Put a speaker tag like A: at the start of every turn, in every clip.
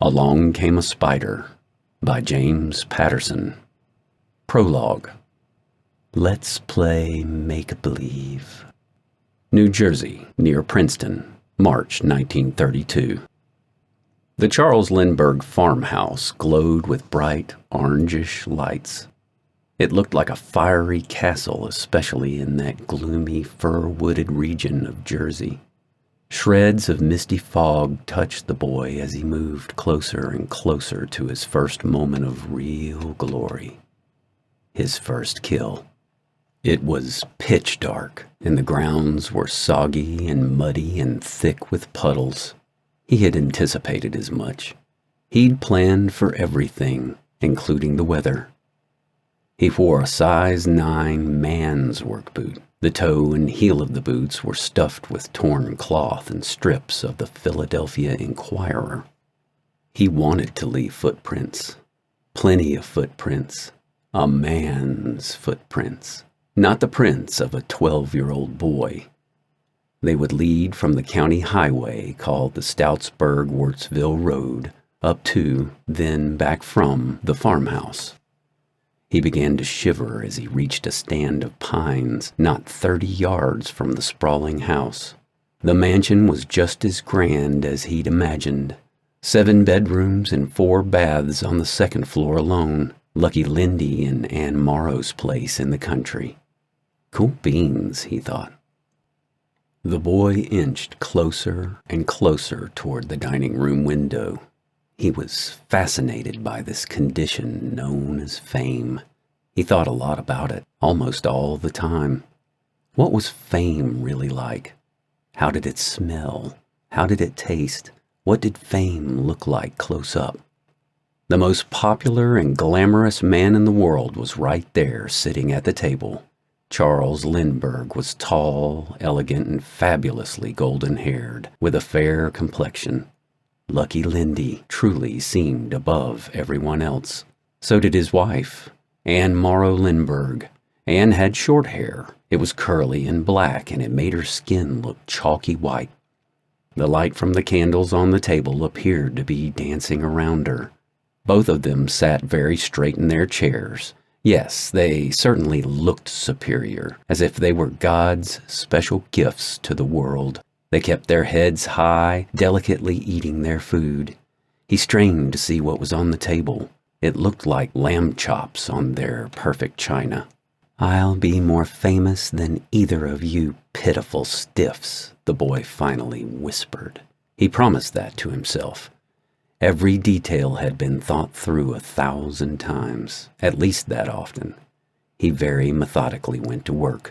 A: Along Came a Spider by James Patterson. Prologue. Let's play make-believe. New Jersey, near Princeton, March 1932. The Charles Lindbergh farmhouse glowed with bright, orangish lights. It looked like a fiery castle, especially in that gloomy, fir-wooded region of Jersey. Shreds of misty fog touched the boy as he moved closer and closer to his first moment of real glory. His first kill. It was pitch dark, and the grounds were soggy and muddy and thick with puddles. He had anticipated as much. He'd planned for everything, including the weather. He wore a size 9 man's work boot. The toe and heel of the boots were stuffed with torn cloth and strips of the Philadelphia Inquirer. He wanted to leave footprints. Plenty of footprints. A man's footprints. Not the prints of a 12-year-old boy. They would lead from the county highway called the Stoutsburg-Wurtsville Road up to, then back from, the farmhouse. He began to shiver as he reached a stand of pines not 30 yards from the sprawling house. The mansion was just as grand as he'd imagined. 7 bedrooms and 4 baths on the second floor alone. Lucky Lindy and Ann Morrow's place in the country. Cool beans, he thought. The boy inched closer and closer toward the dining room window. He was fascinated by this condition known as fame. He thought a lot about it, almost all the time. What was fame really like? How did it smell? How did it taste? What did fame look like close up? The most popular and glamorous man in the world was right there, sitting at the table. Charles Lindbergh was tall, elegant, and fabulously golden-haired, with a fair complexion. Lucky Lindy truly seemed above everyone else. So did his wife, Ann Morrow Lindbergh. Ann had short hair. It was curly and black, and it made her skin look chalky white. The light from the candles on the table appeared to be dancing around her. Both of them sat very straight in their chairs. Yes, they certainly looked superior, as if they were God's special gifts to the world. They kept their heads high, delicately eating their food. He strained to see what was on the table. It looked like lamb chops on their perfect china. "I'll be more famous than either of you pitiful stiffs," the boy finally whispered. He promised that to himself. Every detail had been thought through 1,000 times, at least that often. He very methodically went to work.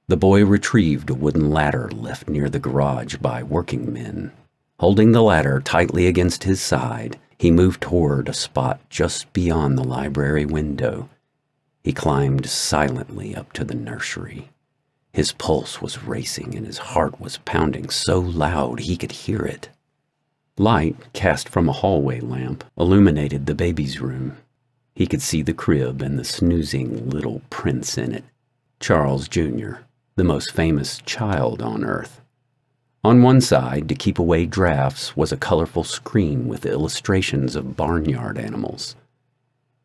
A: The boy retrieved a wooden ladder left near the garage by working men. Holding the ladder tightly against his side, he moved toward a spot just beyond the library window. He climbed silently up to the nursery. His pulse was racing and his heart was pounding so loud he could hear it. Light, cast from a hallway lamp, illuminated the baby's room. He could see the crib and the snoozing little prince in it. Charles Jr., the most famous child on earth. On one side, to keep away drafts, was a colorful screen with illustrations of barnyard animals.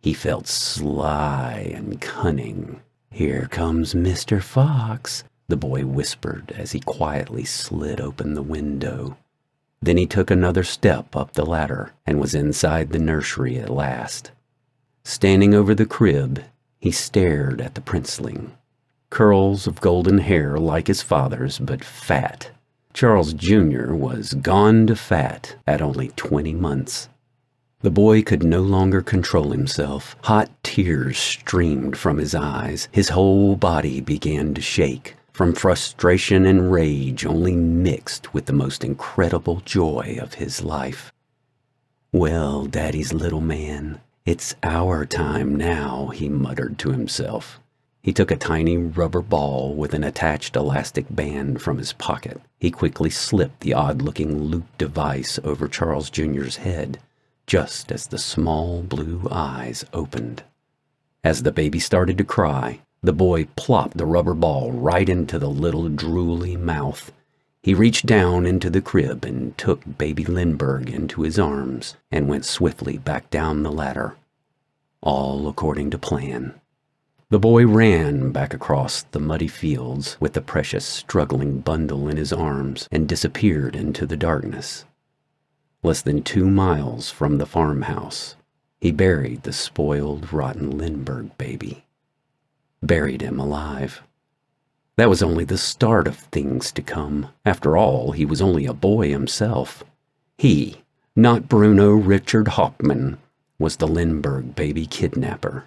A: He felt sly and cunning. "Here comes Mr. Fox," the boy whispered as he quietly slid open the window. Then he took another step up the ladder and was inside the nursery at last. Standing over the crib, he stared at the princeling. Curls of golden hair like his father's, but fat. Charles Jr. was gone to fat at only 20 months. The boy could no longer control himself. Hot tears streamed from his eyes. His whole body began to shake, from frustration and rage only mixed with the most incredible joy of his life. "Well, Daddy's little man, it's our time now," he muttered to himself. He took a tiny rubber ball with an attached elastic band from his pocket. He quickly slipped the odd-looking loop device over Charles Jr.'s head, just as the small blue eyes opened. As the baby started to cry, the boy plopped the rubber ball right into the little drooly mouth. He reached down into the crib and took baby Lindbergh into his arms and went swiftly back down the ladder, all according to plan. The boy ran back across the muddy fields with the precious struggling bundle in his arms and disappeared into the darkness. Less than 2 miles from the farmhouse, he buried the spoiled, rotten Lindbergh baby. Buried him alive. That was only the start of things to come. After all, he was only a boy himself. He, not Bruno Richard Hauptmann, was the Lindbergh baby kidnapper.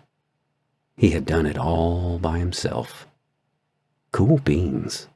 A: He had done it all by himself. Cool beans.